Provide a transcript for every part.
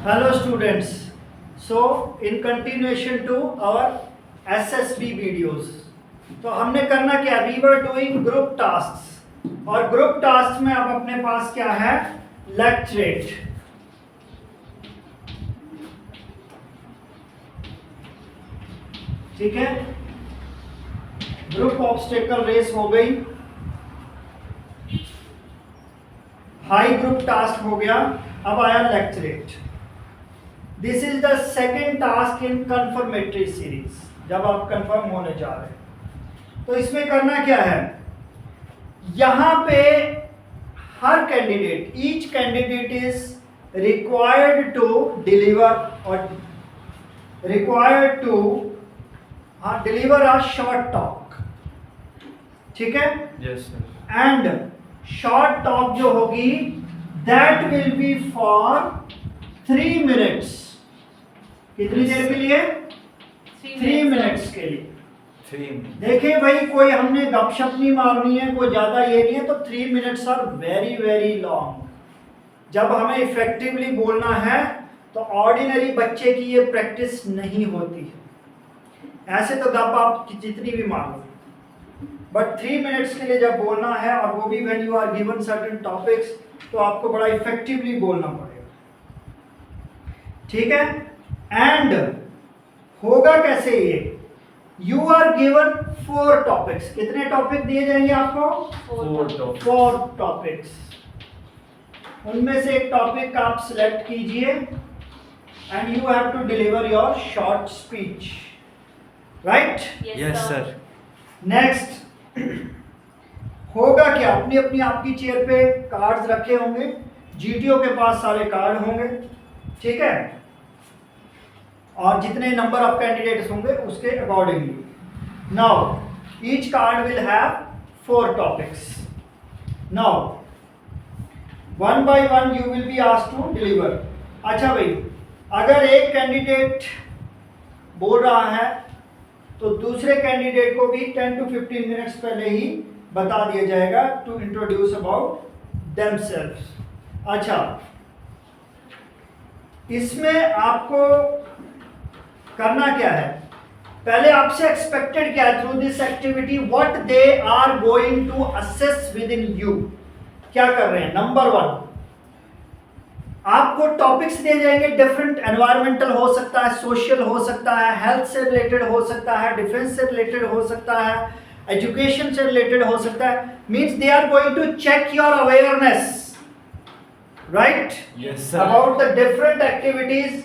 Hello students. So in continuation to our SSB videos, तो हमने करना क्या, we were doing group tasks और group tasks में अब अपने पास क्या है, lecturate. ठीक है, ग्रुप ऑब्स्टेकल रेस हो गई, हाई ग्रुप टास्क हो गया, अब आया lecturette. This is the second task in confirmatory series, जब आप कंफर्म होने जा रहे हैं. तो इसमें करना क्या है, यहां पे हर candidate, each candidate is required to deliver और required to deliver a short talk. ठीक है, yes sir. And short talk जो होगी that will be for 3 minutes. कितनी देर के लिए? 3 मिनट्स के लिए. 3 देखिए भाई, कोई हमने गपशप नहीं मारनी है, कोई ज्यादा ये नहीं है, तो 3 minutes are very very long. जब हमें इफेक्टिवली बोलना है तो ऑर्डिनरी बच्चे की ये प्रैक्टिस नहीं होती है. ऐसे तो गप आप जितनी भी मार लो, बट 3 मिनट्स के लिए जब बोलना है, और वो भी when you are given certain topics, तो आपको बड़ा इफेक्टिवली बोलना पड़ेगा. ठीक है, एंड होगा कैसे ये, यू आर गिवन 4 टॉपिक्स. कितने टॉपिक दिए जाएंगे आपको? 4 टॉपिक्स. उनमें से एक टॉपिक आप सिलेक्ट कीजिए and you have to deliver your short speech. Right? Yes sir. Next होगा क्या, अपनी अपनी आपकी चेयर पे कार्ड्स रखे होंगे, जीटीओ के पास सारे कार्ड होंगे. ठीक है, और जितने नंबर ऑफ कैंडिडेट्स होंगे उसके accordingly. Now each card will have 4 topics. Now one by one you will be asked to deliver. अच्छा भाई, अगर एक कैंडिडेट बोल रहा है तो दूसरे कैंडिडेट को भी 10 to 15 मिनट्स पहले ही बता दिया जाएगा टू इंट्रोड्यूस अबाउट देमसेल्व्स. अच्छा, इसमें आपको करना क्या है, पहले आपसे एक्सपेक्टेड क्या है through this activity, what they are going to assess within you. क्या कर रहे हैं? नंबर 1, आपको टॉपिक्स दिए जाएंगे डिफरेंट. एनवायरमेंटल हो सकता है, सोशल हो सकता है, हेल्थ से रिलेटेड हो सकता है, डिफेंस से रिलेटेड हो सकता है, एजुकेशन से रिलेटेड हो सकता है. Means they are going to check your awareness, right, yes sir. About the different activities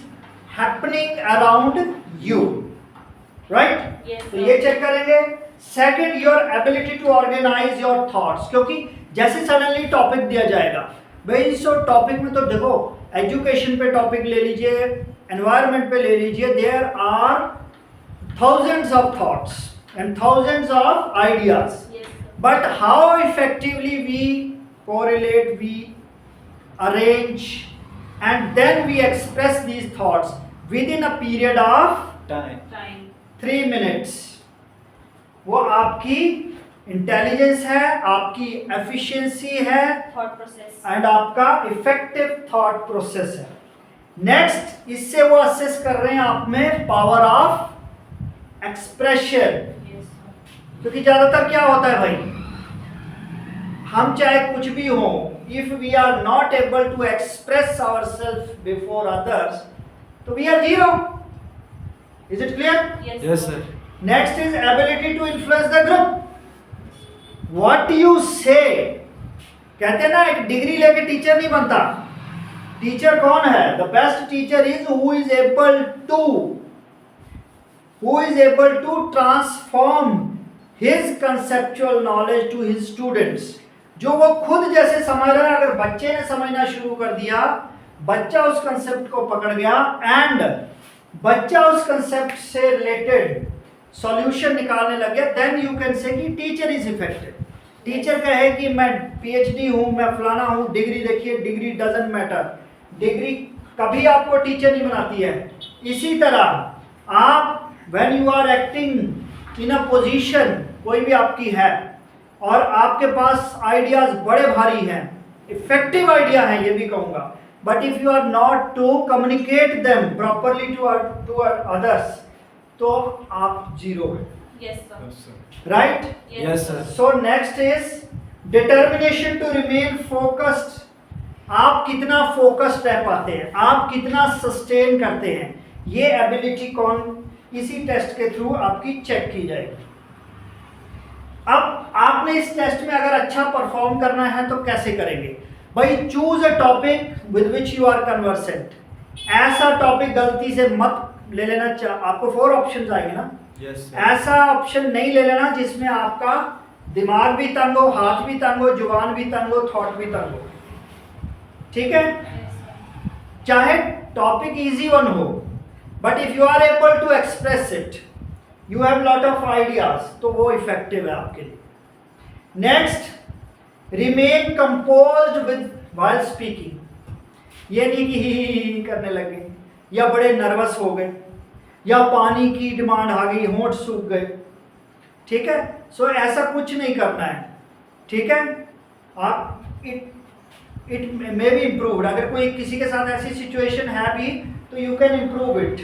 happening around you. Right? तो ये चेक करेंगे. Second, your ability to organise your thoughts. क्योंकि जैसे सडनली टॉपिक दिया जाएगा भाई, इस टॉपिक में तो देखो, एजुकेशन पे टॉपिक ले लीजिए, एनवायरनमेंट पे ले लीजिए, there are thousands of thoughts and thousands of ideas. But how effectively we correlate, we arrange and then we express these thoughts within a period of time 3 minutes, वो आपकी intelligence है, आपकी efficiency है, thought process and आपका effective thought process है. Next, इससे वो assess कर रहे हैं आप में पावर ऑफ एक्सप्रेशन. क्योंकि ज्यादातर क्या होता है भाई, हम चाहे कुछ भी हो, if we are not able to express ourselves before others, तो we are zero. Is it clear? Yes sir. Next is ability to influence the group. What you say, कहते हैं ना, एक डिग्री लेके टीचर नहीं बनता. टीचर कौन है? The best teacher is who is able to transform his conceptual knowledge to his students. जो वो खुद जैसे समझ रहा है, अगर बच्चे ने समझना शुरू कर दिया, बच्चा उस कंसेप्ट को पकड़ गया एंड बच्चा उस कंसेप्ट से रिलेटेड सॉल्यूशन निकालने लग गया, देन यू कैन से कि टीचर इज इफेक्टिव. टीचर कहे कि मैं पीएचडी हूं, मैं फलाना हूं, डिग्री देखिए, डिग्री डजंट मैटर. डिग्री कभी आपको टीचर नहीं बनाती है. इसी तरह आप when you are acting in a position, कोई भी आपकी है, और आपके पास आइडियाज बड़े भारी हैं, इफेक्टिव आइडिया है ये भी कहूंगा, but if you are not to communicate them properly to others, तो आप जीरो हैं, Yes, sir. Yes, sir. right? Yes, sir. So next is determination to remain focused. आप कितना फोकस्ड रह पाते हैं, आप कितना सस्टेन करते हैं, ये एबिलिटी इसी टेस्ट के थ्रू आपकी चेक की जाएगी। अब आपने इस टेस्ट में अगर अच्छा परफॉर्म करना है तो कैसे करेंगे भाई? Choose a topic with which you are conversant. ऐसा टॉपिक गलती से मत ले लेना, आपको 4 ऑप्शंस आएंगे ना, Yes, sir. ऐसा ऑप्शन नहीं ले लेना जिसमें आपका दिमाग भी तंग हो, हाथ भी तंग हो, जुबान भी तंग हो, थॉट भी तंग हो, ठीक है? Yes, sir. चाहे टॉपिक इजी वन हो, but if you are able to express it, you have lot of ideas, तो वो इफेक्टिव है आपके लिए। Next, remain composed with while speaking. ये नहीं कि ही करने लगे या बड़े नर्वस हो गए या पानी की डिमांड आ गई, होंठ सूख गए, ठीक है? सो ऐसा कुछ नहीं करना है, ठीक है? आप इट मे बी इम्प्रूव्ड। अगर कोई किसी के साथ ऐसी सिचुएशन है भी तो यू कैन इम्प्रूव इट।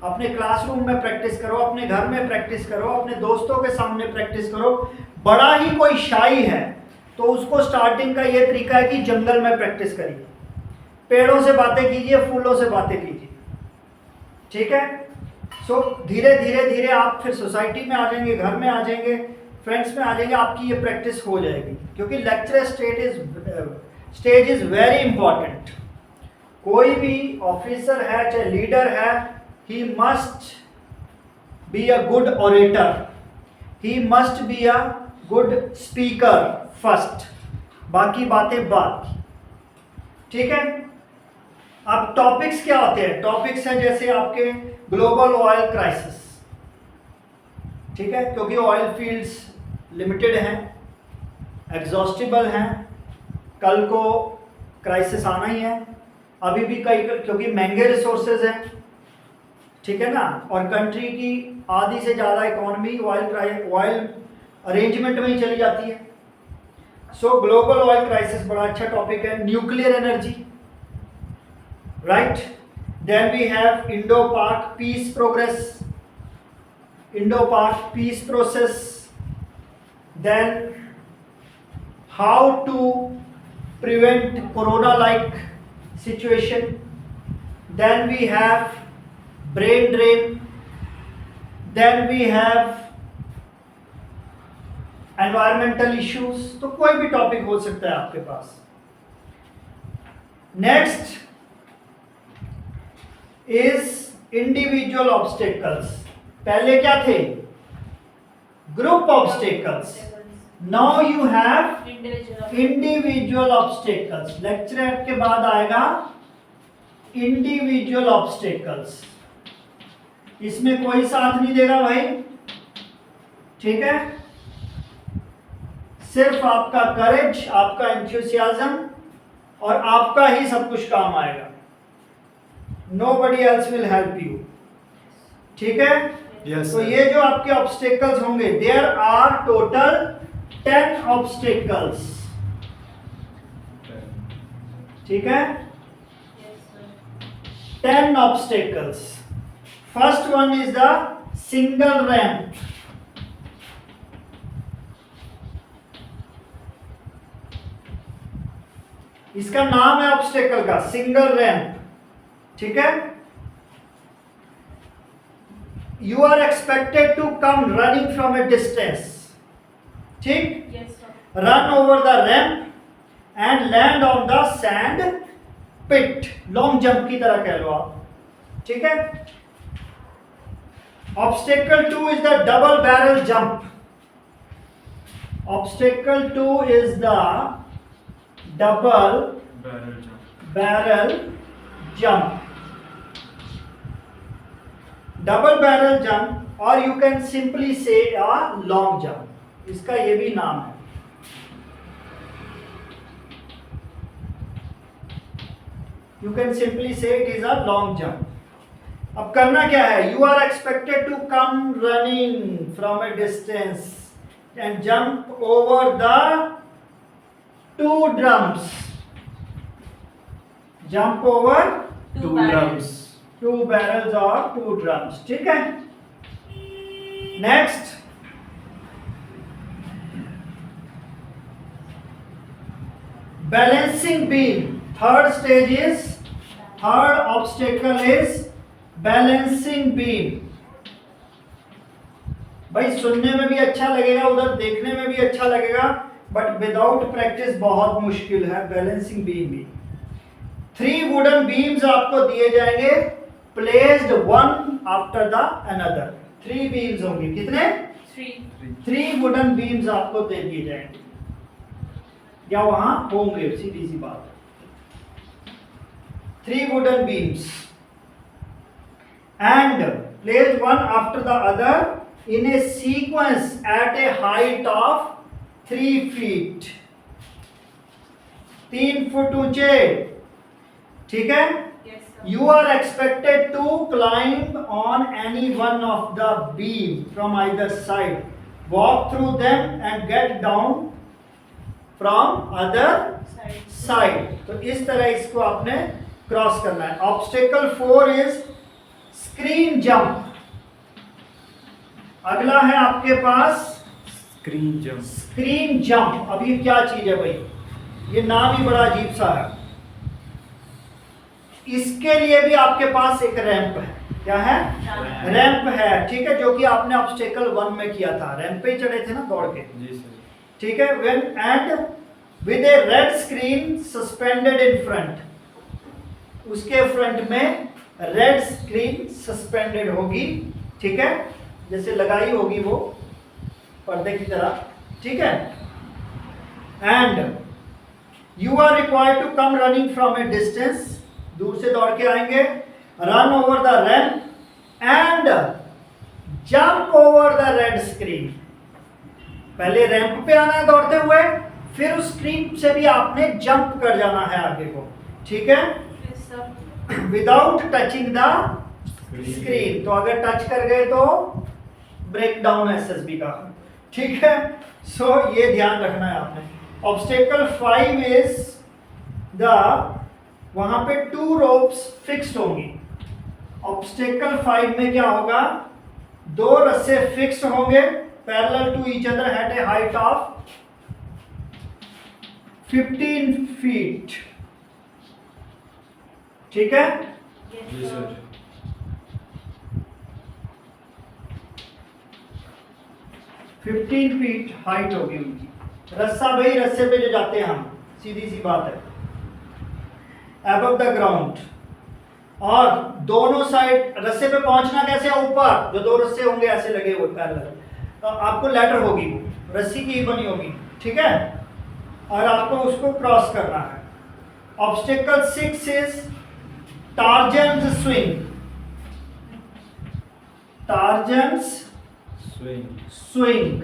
अपने क्लासरूम में प्रैक्टिस करो, अपने घर में प्रैक्टिस करो, अपने दोस्तों के सामने प्रैक्टिस करो। बड़ा ही कोई शाई है तो उसको स्टार्टिंग का ये तरीका है कि जंगल में प्रैक्टिस करिए, पेड़ों से बातें कीजिए, फूलों से बातें कीजिए, ठीक है? सो धीरे धीरे धीरे आप फिर सोसाइटी में आ जाएंगे, घर में आ जाएंगे, फ्रेंड्स में आ जाएंगे, आपकी ये प्रैक्टिस हो जाएगी। क्योंकि lecture stage is very important. कोई भी ऑफिसर है चाहे लीडर है, he must be a good orator, he must be a good speaker first, बाकी बातें बाद, ठीक है? अब टॉपिक्स क्या होते हैं? टॉपिक्स हैं जैसे आपके ग्लोबल ऑयल क्राइसिस, ठीक है? क्योंकि ऑयल फील्ड्स लिमिटेड हैं, एग्जॉस्टिबल हैं, कल को क्राइसिस आना ही है। अभी भी कई, क्योंकि महंगे रिसोर्सेज हैं, ठीक है ना? और कंट्री की आधी से ज़्यादा इकोनॉमी ऑयल अरेंजमेंट में ही चली जाती है। सो ग्लोबल ऑयल क्राइसिस बड़ा अच्छा टॉपिक है। Nuclear energy, right? Then we have Indo-Pak peace progress, Indo-Pak peace process. Then how to prevent corona-like situation. Then we have brain drain. Then we have environmental issues. तो कोई भी topic हो सकता है आपके पास। Next is individual obstacles. पहले क्या थे? Group obstacles. Now you have individual obstacles. Lecture के बाद आएगा इंडिविजुअल ऑब्स्टेकल्स। इसमें कोई साथ नहीं देगा भाई, ठीक है? सिर्फ आपका करेज, आपका एंथुसियाज्म और आपका ही सब कुछ काम आएगा। Nobody else will help you, ठीक है? Yes, तो sir. ये जो आपके ऑब्स्टेकल्स होंगे, देयर आर टोटल 10 ऑब्स्टेकल्स, ठीक है? 10 obstacles. First one is the single ramp. इसका नाम है ऑब्स्टेकल का सिंगल रैंप, ठीक है? You are expected to come running from a distance, ठीक? Run over the ramp and land on the sand pit. Long jump की तरह कह लो आप, ठीक है? Obstacle 2 is the double barrel jump. Obstacle 2 is the double barrel jump. Double barrel jump और you can simply say a long jump, इसका ये भी नाम है। You can simply say it is a long jump. अब करना क्या है? You are expected to come running from a distance and jump over the 2 drums. Jump over Two drums. 2 barrels or 2 drums. ठीक है, next balancing beam. Third obstacle is balancing beam. भाई सुनने में भी अच्छा लगेगा, उधर देखने में भी अच्छा लगेगा, बट विदाउट प्रैक्टिस बहुत मुश्किल है बैलेंसिंग बीम भी. 3 वुडन बीम्स आपको दिए जाएंगे, placed one after the another. 3 beams होंगे. कितने? 3 वुडन बीम्स आपको दे दिए जाएंगे, या वहां होंगे, सीधी सी बात. 3 wooden beams and placed one after the other in a sequence at a height of 3 feet. 3 foot ऊंचे. ठीक है. Yes, sir. You are expected to climb on any one of the beam from either side, walk through them and get down from other side. तो इस तरह इसको आपने cross करना है. Obstacle 4 is screen jump. अगला है आपके पास Screen jump. Screen jump. अब ये क्या चीज है भाई, ये नाम ही बड़ा अजीब सा है. इसके लिए भी आपके पास एक रैंप है. क्या है? रैंप है. ठीक है, जो कि आपने ऑब्स्टेकल 1 में किया था, रैंप पे ही चढ़े थे ना दौड़ के. जी सर. ठीक है. When and with A red screen suspended in front. उसके फ्रंट में रेड स्क्रीन सस्पेंडेड होगी. ठीक है, जैसे लगाई होगी वो पर्दे की तरह. ठीक है. And you are required to come running from a distance. दूर से दौड़ के आएंगे. Run over the ramp and jump over the red screen. पहले रैंप पे आना है दौड़ते हुए, फिर उस स्क्रीन से भी आपने जंप कर जाना है आगे को. ठीक है, Yes, sir. Without touching the screen. तो अगर टच कर गए तो ब्रेक डाउन एसएसबी का. ठीक है, सो ये ध्यान रखना है आपने. ऑब्स्टेकल 5 इज द, वहां पे 2 रोप्स फिक्स्ड होंगी. ऑब्स्टेकल 5 में क्या होगा, 2 रस्से फिक्स्ड होंगे parallel to each other at a height of 15 feet. ठीक है. Yes, sir. 15 फीट हाइट होगी उनकी. रस्सा भाई, रस्से पे जो जाते हैं हम, सीधी सी बात है, अबव द ग्राउंड. और दोनों साइड रस्से पे पहुंचना कैसे, ऊपर जो 2 रस्से होंगे ऐसे लगे हुए पैरेलल, तो आपको लैडर होगी, रस्सी की ही बनी होगी. ठीक है, और आपको उसको क्रॉस करना है. Obstacle 6 is Tarzan's swing. Tarzan's Swing. Swing.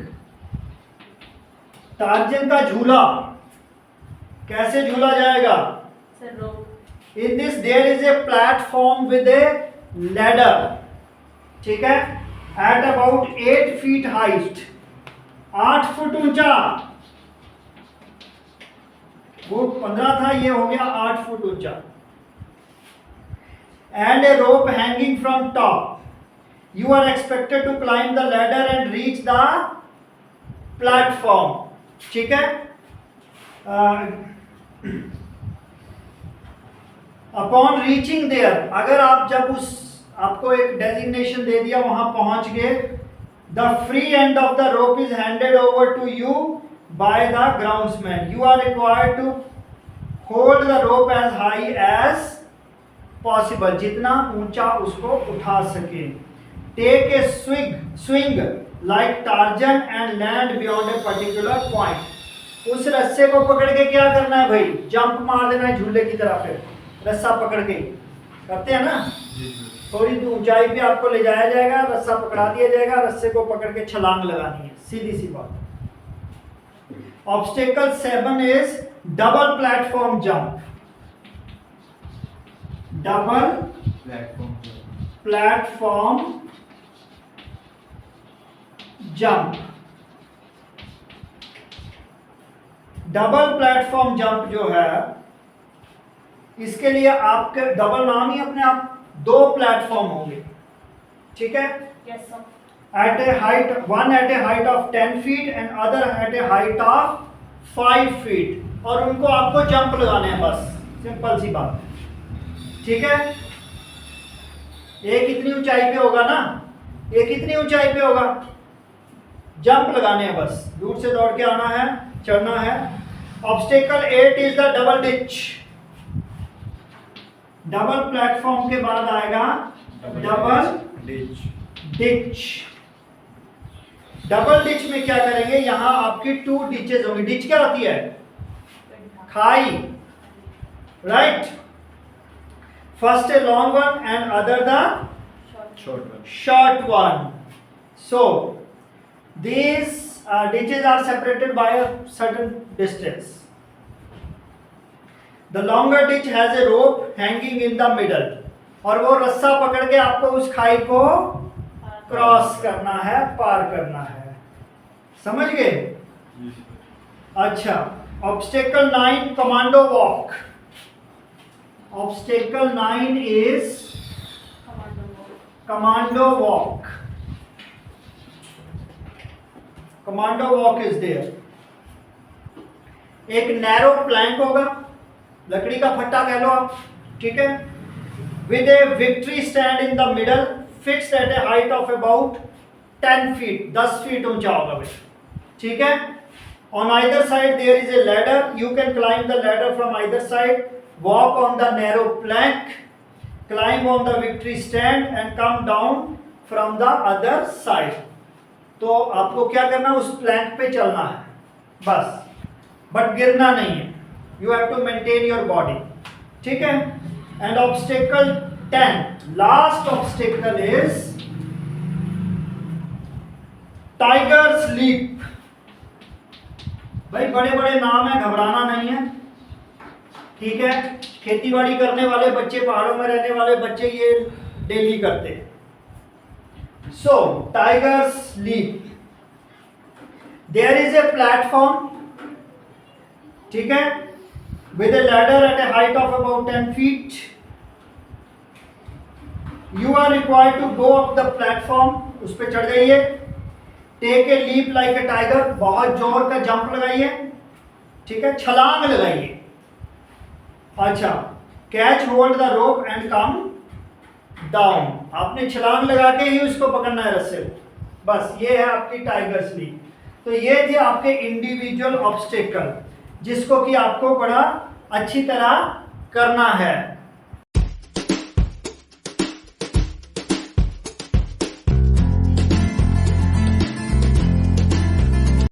Tarzan का झूला. कैसे झूला जाएगा? Sir, rope. In this there is a platform with a ladder. ठीक है, at about 8 feet height. 8 foot ऊंचा. वो 15 था, ये हो गया 8 फुट ऊंचा. And a rope hanging from top. You are expected to climb the ladder and reach the platform. ठीक है. अपॉन रीचिंग देयर, अगर आप जब उस, आपको एक डेजिग्नेशन दे दिया, वहां पहुंच गए, the free end of the rope is handed over to you by the groundsman. You are required to hold the rope as high as possible. जितना ऊंचा उसको उठा सके. Take a swing like Tarzan and land beyond a particular point. उस रस्से को पकड़ के क्या करना है भाई, जंप मार देना है झूले की तरह. फिर रस्सा पकड़ के करते हैं ना, जी सर. थोड़ी ऊंचाई पे आपको ले जाया जाएगा, रस्सा पकड़ा दिया जाएगा, रस्से को पकड़ के छलांग लगानी है. सीधी सी बात. Obstacle 7 is double platform jump. Double Platform. Platform jump. Double platform jump जो है, इसके लिए आपके डबल नाम ही अपने आप 2 प्लेटफॉर्म होंगे, ठीक है। Yes, sir. At a height, one at a height of 10 feet and other at a height of 5 feet, और उनको आपको जंप लगाने हैं, बस सिंपल सी बात, ठीक है। एक इतनी ऊंचाई पे होगा ना, एक इतनी ऊंचाई पे होगा, जंप लगाने हैं बस, दूर से दौड़ के आना है, चढ़ना है। Obstacle 8 is the double ditch. Double platform के बाद आएगा double Ditch. Ditch. Double ditch में क्या करेंगे, यहां आपकी 2 डिचेज होंगी। डिच क्या होती है, खाई, right. First a long one and other the Short one. short one. So these ditches are separated by a certain distance. The longer ditch has a rope hanging in the middle, और वो रस्सा पकड़ के आपको उस खाई को cross करना है, पार करना है, समझ गए। Yes, sir. अच्छा, obstacle 9 commando walk. Obstacle 9 is commando walk. Commando walk is there. एक नैरो प्लैंक होगा, लकड़ी का फट्टा कह लो आप, ठीक है, with a victory stand in the middle, fixed at a height of about 10 feet, 10 feet ऊंचा होगा भाई, ठीक है। On either side there is a ladder, you can climb the ladder from either side, walk on the narrow plank, climb on the victory stand and come down from the other side. तो आपको क्या करना है, उस Planck पे चलना है बस, बट गिरना नहीं है। You have to maintain your body, ठीक है। And obstacle 10, last obstacle is tiger's leap. भाई बड़े बड़े नाम है, घबराना नहीं है, ठीक है। खेतीबाड़ी करने वाले बच्चे, पहाड़ों में रहने वाले बच्चे ये डेली करते हैं। So tiger's leap, there is a platform, ठीक है, with a ladder at a height of about 10 feet. You are required to go up the platform, उस पर चढ़ जाइए। Take a leap like a tiger, बहुत जोर का जंप लगाइए, ठीक है, छलांग लगाइए। अच्छा, catch hold the rope and come down, आपने छलांग लगा के ही उसको पकड़ना है रस्से को, बस ये है आपकी टाइगर्स लीप। तो ये थे आपके इंडिविजुअल ऑब्स्टेकल, जिसको कि आपको बड़ा अच्छी तरह करना है।